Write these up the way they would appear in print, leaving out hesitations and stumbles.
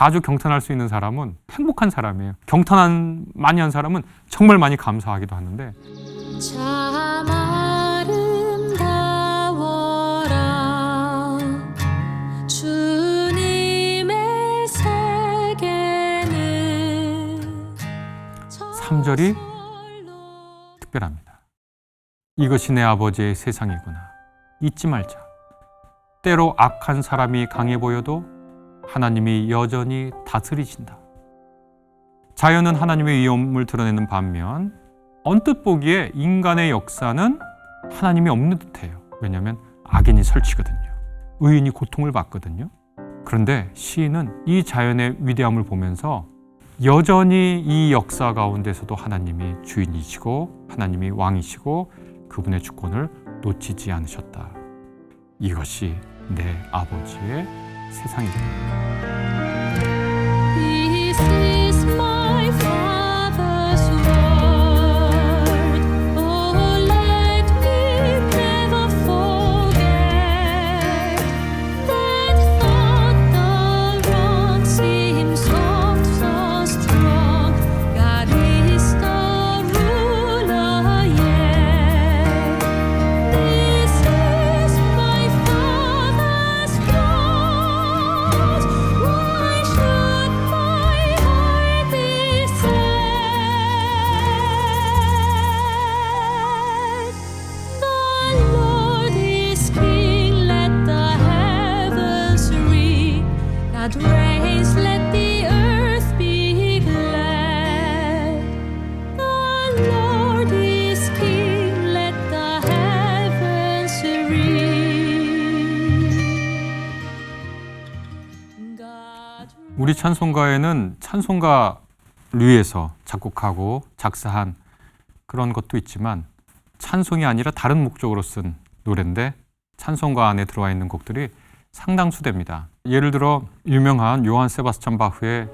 자주 경탄할 수 있는 사람은 행복한 사람이에요. 경탄 많이 한 사람은 정말 많이 감사하기도 하는데 참 아름다워라 주님의 세계는 3절이 특별합니다. 이것이 내 아버지의 세상이구나. 잊지 말자. 때로 악한 사람이 강해 보여도 하나님이 여전히 다스리신다. 자연은 하나님의 위엄을 드러내는 반면 언뜻 보기에 인간의 역사는 하나님이 없는 듯해요. 왜냐하면 악인이 설치거든요. 의인이 고통을 받거든요. 그런데 시인은 이 자연의 위대함을 보면서 여전히 이 역사 가운데서도 하나님이 주인이시고 하나님이 왕이시고 그분의 주권을 놓치지 않으셨다. 이것이 내 아버지의 세상입니다. This is my Father's word. Oh, let me never forget that thought the wrong seems soft, so strong. God is the ruler, yeah. This is my Father's thought. Why should my heart be sad? The Lord is King, let the heavens ring. God reigns, let the earth be glad. The Lord is King, let the heavens ring. God 우리 찬송가에는 찬송가류에서 작곡하고 작사한 그런 것도 있지만 찬송이 아니라 다른 목적으로 쓴 노래인데 찬송가 안에 들어와 있는 곡들이 상당수 됩니다. 예를 들어 유명한 요한 세바스찬 바흐의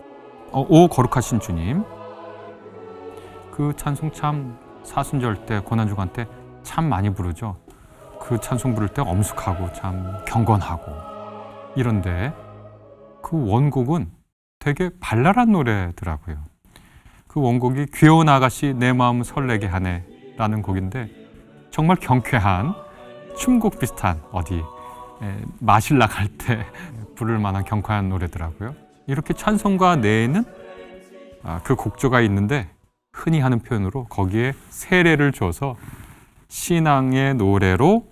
오 거룩하신 주님, 그 찬송 참 사순절 때 고난주간 때 참 많이 부르죠. 그 찬송 부를 때 엄숙하고 참 경건하고 이런데 그 원곡은 되게 발랄한 노래더라고요. 그 원곡이 귀여운 아가씨 내 마음 설레게 하네 라는 곡인데 정말 경쾌한 춤곡 비슷한 어디 마실 나갈 때 부를 만한 경쾌한 노래더라고요. 이렇게 찬송가 내에는 그 곡조가 있는데 흔히 하는 표현으로 거기에 세례를 줘서 신앙의 노래로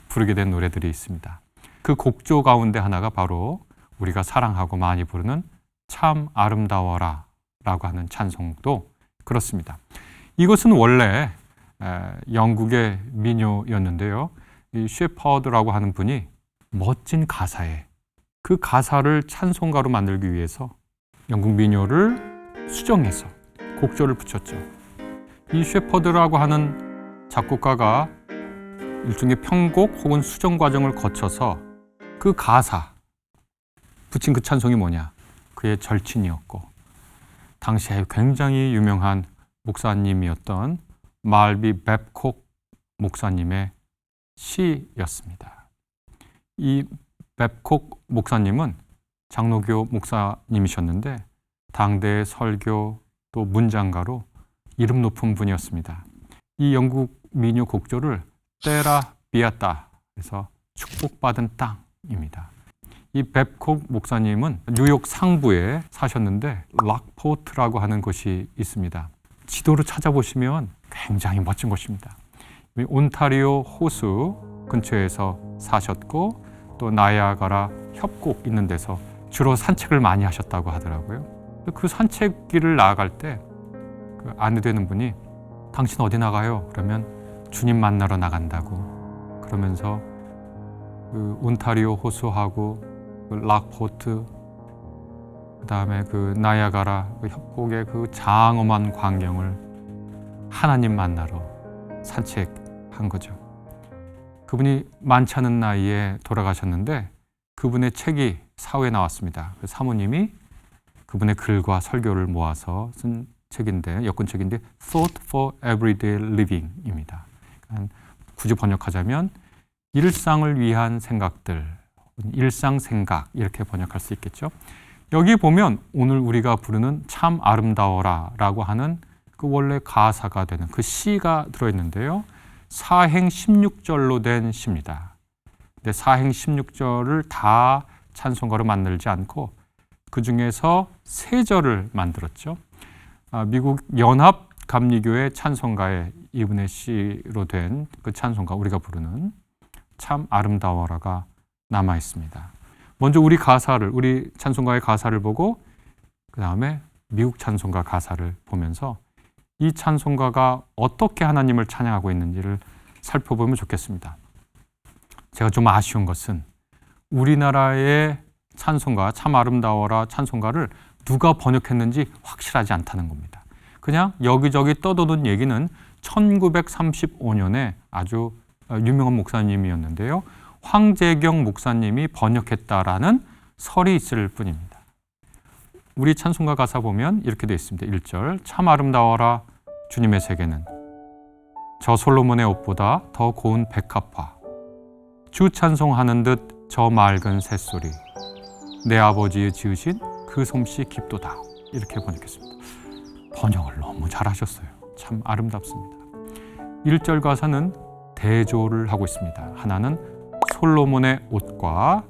부르게 된 노래들이 있습니다. 그 곡조 가운데 하나가 바로 우리가 사랑하고 많이 부르는 참 아름다워라 라고 하는 찬송도 그렇습니다. 이것은 원래 영국의 민요였는데요. 이 셰퍼드라고 하는 분이 멋진 가사에 그 가사를 찬송가로 만들기 위해서 영국 민요를 수정해서 곡조를 붙였죠. 이 셰퍼드라고 하는 작곡가가 일종의 편곡 혹은 수정 과정을 거쳐서 그 가사 붙인 그 찬송이 뭐냐? 그의 절친이었고 당시에 굉장히 유명한 목사님이었던 말비 뵙콕 목사님의 시였습니다. 이 뵙콕 목사님은 장로교 목사님이셨는데 당대의 설교 또 문장가로 이름 높은 분이었습니다. 이 영국 민요 곡조를 테라 비아타, 그래서 축복받은 땅입니다. 이 뵙콕 목사님은 뉴욕 상부에 사셨는데 락포트라고 하는 곳이 있습니다. 지도를 찾아보시면 굉장히 멋진 곳입니다. 온타리오 호수 근처에서 사셨고 또 나이아가라 협곡 있는 데서 주로 산책을 많이 하셨다고 하더라고요. 그 산책길을 나아갈 때 그 안내되는 분이 당신 어디 나가요? 그러면 주님 만나러 나간다고 그러면서 그 온타리오 호수하고 그 락포트 그다음에 그 나이아가라 그 협곡의 그 장엄한 광경을 하나님 만나러 산책한 거죠. 그분이 많지 않은 나이에 돌아가셨는데 그분의 책이 사후에 나왔습니다. 그 사모님이 그분의 글과 설교를 모아서 쓴 책인데 역권책인데 Thought for Everyday Living입니다. 그러니까 굳이 번역하자면 일상을 위한 생각들, 일상 생각 이렇게 번역할 수 있겠죠. 여기 보면 오늘 우리가 부르는 참 아름다워라 라고 하는 그 원래 가사가 되는 그 시가 들어있는데요. 사행 16절로 된 시입니다. 근데 사행 16절을 다 찬송가로 만들지 않고 그 중에서 3절을 만들었죠. 미국 연합감리교회 찬송가의 이분의 시로 된 그 찬송가, 우리가 부르는 참 아름다워라가 남아 있습니다. 먼저 우리 찬송가의 가사를 보고 그 다음에 미국 찬송가 가사를 보면서 이 찬송가가 어떻게 하나님을 찬양하고 있는지를 살펴보면 좋겠습니다. 제가 좀 아쉬운 것은 우리나라의 찬송가, 참 아름다워라 찬송가를 누가 번역했는지 확실하지 않다는 겁니다. 그냥 여기저기 떠도는 얘기는 1935년에 아주 유명한 목사님이었는데요. 황재경 목사님이 번역했다라는 설이 있을 뿐입니다. 우리 찬송가 가사 보면 이렇게 되어 있습니다. 1절 참 아름다워라 주님의 세계는 저 솔로몬의 옷보다 더 고운 백합화 주 찬송하는 듯 저 맑은 새소리 내 아버지의 지으신 그 솜씨 깊도다. 이렇게 번역했습니다. 번역을 너무 잘하셨어요. 참 아름답습니다. 1절 가사는 대조를 하고 있습니다. 하나는 솔로몬의 옷과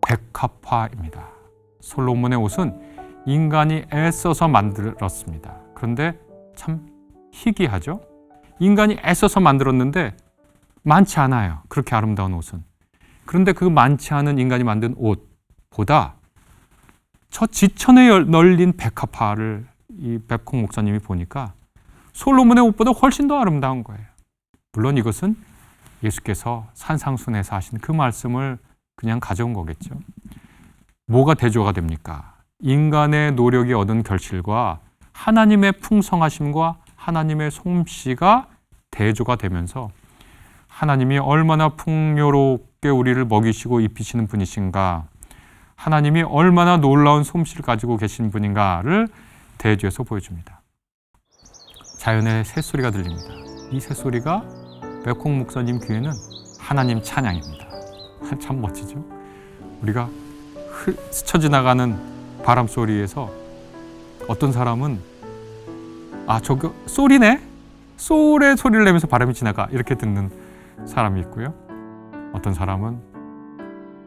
백합화입니다. 솔로몬의 옷은 인간이 애써서 만들었습니다. 그런데 참 희귀하죠? 인간이 애써서 만들었는데 많지 않아요. 그렇게 아름다운 옷은. 그런데 그 많지 않은 인간이 만든 옷보다 저 지천에 널린 백합화를 이 백콩 목사님이 보니까 솔로몬의 옷보다 훨씬 더 아름다운 거예요. 물론 이것은 예수께서 산상순에서 하신 그 말씀을 그냥 가져온 거겠죠. 뭐가 대조가 됩니까? 인간의 노력이 얻은 결실과 하나님의 풍성하심과 하나님의 솜씨가 대조가 되면서 하나님이 얼마나 풍요롭게 우리를 먹이시고 입히시는 분이신가, 하나님이 얼마나 놀라운 솜씨를 가지고 계신 분인가를 대조해서 보여줍니다. 자연의 새소리가 들립니다. 이 새소리가 백홍 목사님 귀에는 하나님 찬양입니다. 참 멋지죠? 우리가 스쳐 지나가는 바람 소리에서 어떤 사람은 저거 솔이네? 솔의 소리를 내면서 바람이 지나가 이렇게 듣는 사람이 있고요. 어떤 사람은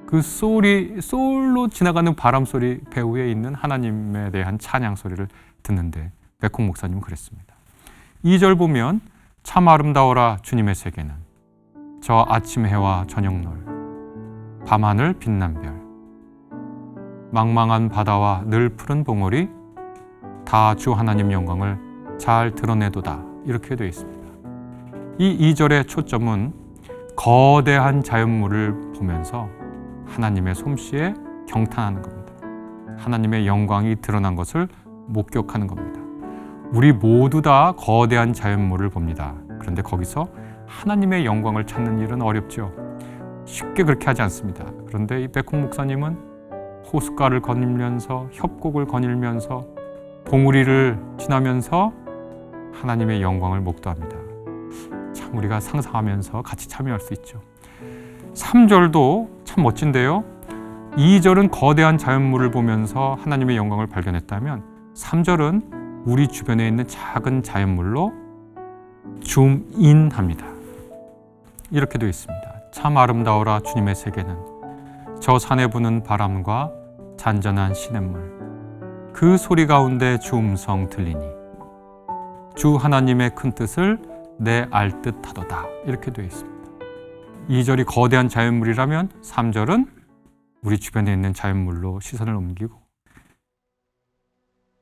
그 솔로 지나가는 바람 소리 배후에 있는 하나님에 대한 찬양 소리를 듣는데 백홍 목사님은 그랬습니다. 2절 보면 참 아름다워라 주님의 세계는 저 아침 해와 저녁 노을 밤하늘 빛난 별 망망한 바다와 늘 푸른 봉우리 다 주 하나님 영광을 잘 드러내도다. 이렇게 되어 있습니다. 이 2절의 초점은 거대한 자연물을 보면서 하나님의 솜씨에 경탄하는 겁니다. 하나님의 영광이 드러난 것을 목격하는 겁니다. 우리 모두 다 거대한 자연물을 봅니다. 그런데 거기서 하나님의 영광을 찾는 일은 어렵죠. 쉽게 그렇게 하지 않습니다. 그런데 이 백홍 목사님은 호숫가를 거닐면서 협곡을 거닐면서 봉우리를 지나면서 하나님의 영광을 목도합니다. 참 우리가 상상하면서 같이 참여할 수 있죠. 3절도 참 멋진데요. 2절은 거대한 자연물을 보면서 하나님의 영광을 발견했다면 3절은 우리 주변에 있는 작은 자연물로 줌인합니다. 이렇게 되어 있습니다. 참 아름다워라 주님의 세계는 저 산에 부는 바람과 잔잔한 시냇물 그 소리 가운데 주 음성 들리니 주 하나님의 큰 뜻을 내 알 듯하도다. 이렇게 되어 있습니다. 2절이 거대한 자연물이라면 3절은 우리 주변에 있는 자연물로 시선을 옮기고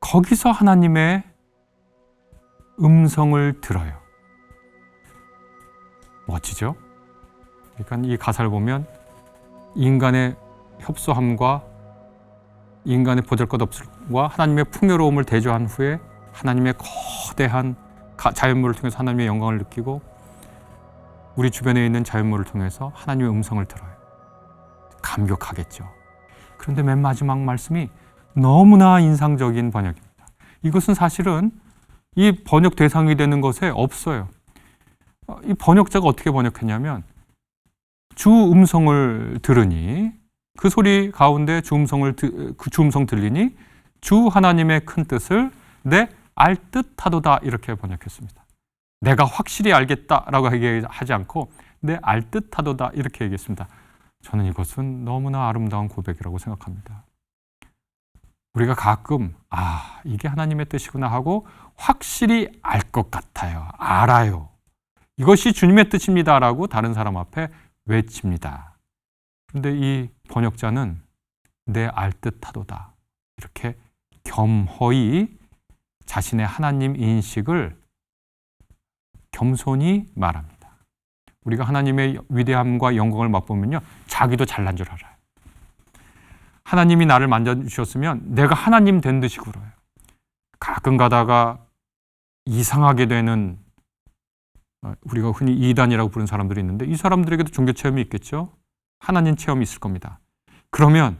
거기서 하나님의 음성을 들어요. 멋지죠? 그러니까 이 가사를 보면 인간의 협소함과 인간의 보잘것없음과 하나님의 풍요로움을 대조한 후에 하나님의 거대한 자연물을 통해서 하나님의 영광을 느끼고 우리 주변에 있는 자연물을 통해서 하나님의 음성을 들어요. 감격하겠죠. 그런데 맨 마지막 말씀이 너무나 인상적인 번역입니다. 이것은 사실은 이 번역 대상이 되는 것에 없어요. 이 번역자가 어떻게 번역했냐면 주 음성을 들으니 그 소리 가운데 그 주음성 들리니 주 하나님의 큰 뜻을 내 알듯하도다 이렇게 번역했습니다. 내가 확실히 알겠다라고 얘기하지 않고 내 알듯하도다 이렇게 얘기했습니다. 저는 이것은 너무나 아름다운 고백이라고 생각합니다. 우리가 가끔 이게 하나님의 뜻이구나 하고 확실히 알 것 같아요. 알아요. 이것이 주님의 뜻입니다라고 다른 사람 앞에 외칩니다. 그런데 이 번역자는 내 알듯하도다 이렇게 겸허히 자신의 하나님 인식을 겸손히 말합니다. 우리가 하나님의 위대함과 영광을 맛보면요, 자기도 잘난 줄 알아요. 하나님이 나를 만져주셨으면 내가 하나님 된 듯이 굴어요. 가끔 가다가 이상하게 되는, 우리가 흔히 이단이라고 부르는 사람들이 있는데 이 사람들에게도 종교 체험이 있겠죠. 하나님 체험이 있을 겁니다. 그러면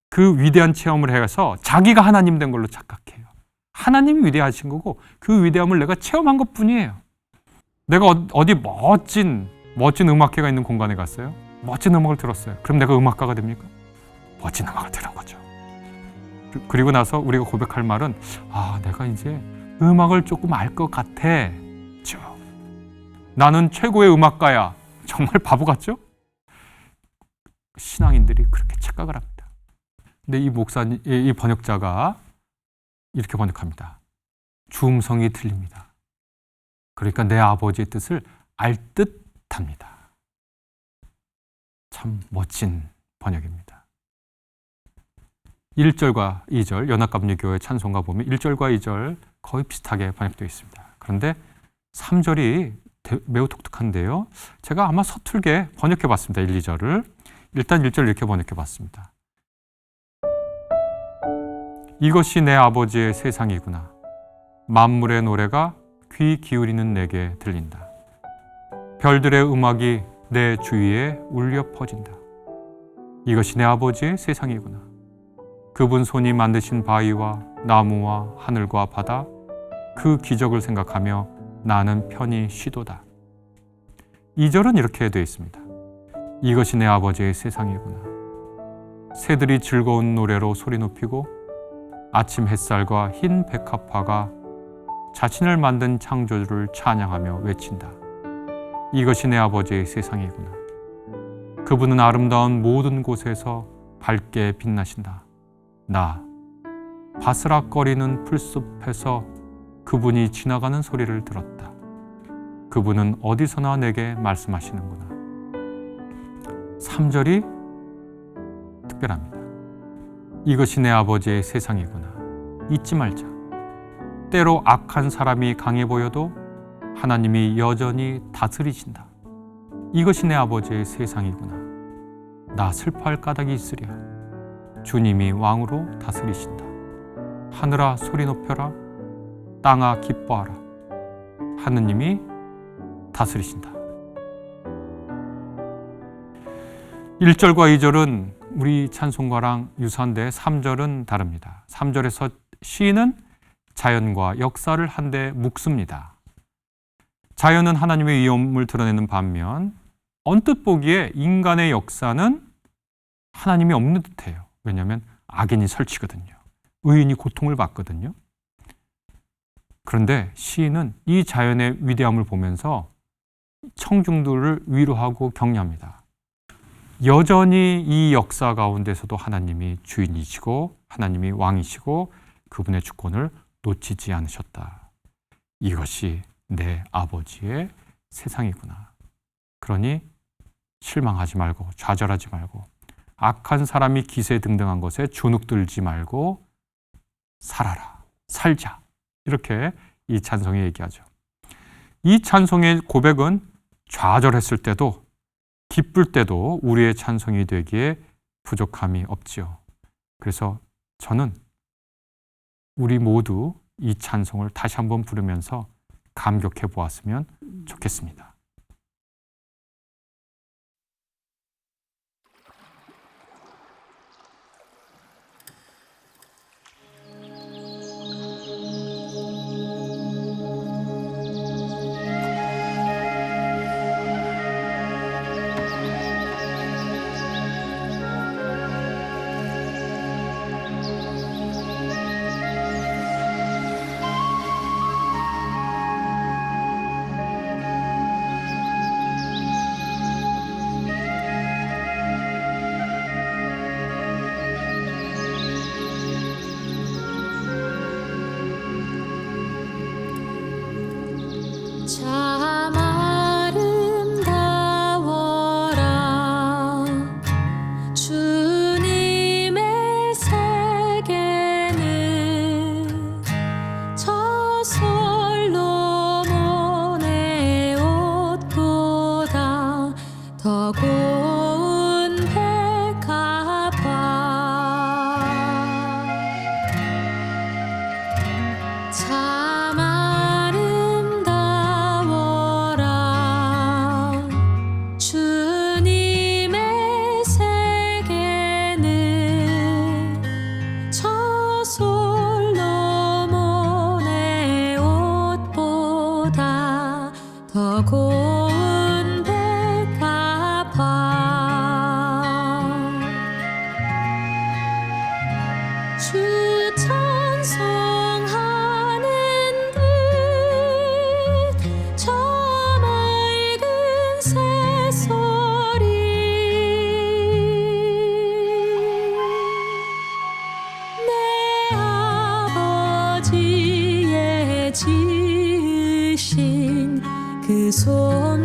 그 위대한 체험을 해서 자기가 하나님 된 걸로 착각해요. 하나님이 위대하신 거고 그 위대함을 내가 체험한 것뿐이에요. 내가 어디 멋진 음악회가 있는 공간에 갔어요. 멋진 음악을 들었어요. 그럼 내가 음악가가 됩니까? 멋진 음악을 들은 거죠. 그리고 나서 우리가 고백할 말은 내가 이제 음악을 조금 알 것 같아. 나는 최고의 음악가야. 정말 바보 같죠? 신앙인들이 그렇게 착각을 합니다. 근데 이 번역자가 이렇게 번역합니다. 주음성이 들립니다. 그러니까 내 아버지의 뜻을 알 듯합니다. 참 멋진 번역입니다. 1절과 2절 연합감리교회 찬송가 보면 1절과 2절 거의 비슷하게 번역되어 있습니다. 그런데 3절이 매우 독특한데요. 제가 아마 서툴게 번역해 봤습니다. 1, 2절을. 일단 1절 이렇게 번역해 봤습니다. 이것이 내 아버지의 세상이구나. 만물의 노래가 귀 기울이는 내게 들린다. 별들의 음악이 내 주위에 울려 퍼진다. 이것이 내 아버지의 세상이구나. 그분 손이 만드신 바위와 나무와 하늘과 바다, 그 기적을 생각하며 나는 편히 쉬도다. 2절은 이렇게 되어 있습니다. 이것이 내 아버지의 세상이구나. 새들이 즐거운 노래로 소리 높이고 아침 햇살과 흰 백합화가 자신을 만든 창조주를 찬양하며 외친다. 이것이 내 아버지의 세상이구나. 그분은 아름다운 모든 곳에서 밝게 빛나신다. 나 바스락거리는 풀숲에서 그분이 지나가는 소리를 들었다. 그분은 어디서나 내게 말씀하시는구나. 3절이 특별합니다. 이것이 내 아버지의 세상이구나. 잊지 말자. 때로 악한 사람이 강해 보여도 하나님이 여전히 다스리신다. 이것이 내 아버지의 세상이구나. 나 슬퍼할 까닭이 있으랴. 주님이 왕으로 다스리신다. 하늘아 소리 높여라. 땅아 기뻐하라. 하느님이 다스리신다. 1절과 2절은 우리 찬송가랑 유사한데 3절은 다릅니다. 3절에서 시인은 자연과 역사를 한데 묶습니다. 자연은 하나님의 위엄을 드러내는 반면 언뜻 보기에 인간의 역사는 하나님이 없는 듯해요. 왜냐하면 악인이 설치거든요. 의인이 고통을 받거든요. 그런데 시인은 이 자연의 위대함을 보면서 청중들을 위로하고 격려합니다. 여전히 이 역사 가운데서도 하나님이 주인이시고 하나님이 왕이시고 그분의 주권을 놓치지 않으셨다. 이것이 내 아버지의 세상이구나. 그러니 실망하지 말고 좌절하지 말고 악한 사람이 기세등등한 것에 주눅들지 말고 살아라, 살자. 이렇게 이 찬송에 얘기하죠. 이 찬송의 고백은 좌절했을 때도 기쁠 때도 우리의 찬송이 되기에 부족함이 없지요. 그래서 저는 우리 모두 이 찬송을 다시 한번 부르면서 감격해 보았으면 좋겠습니다. 참 아름다워라 주님의 세계는 저 솔로몬의 옷보다 더 고운 백합화 주 찬송하는 듯 저 맑은 새소리 내 아버지의 지으신 그 손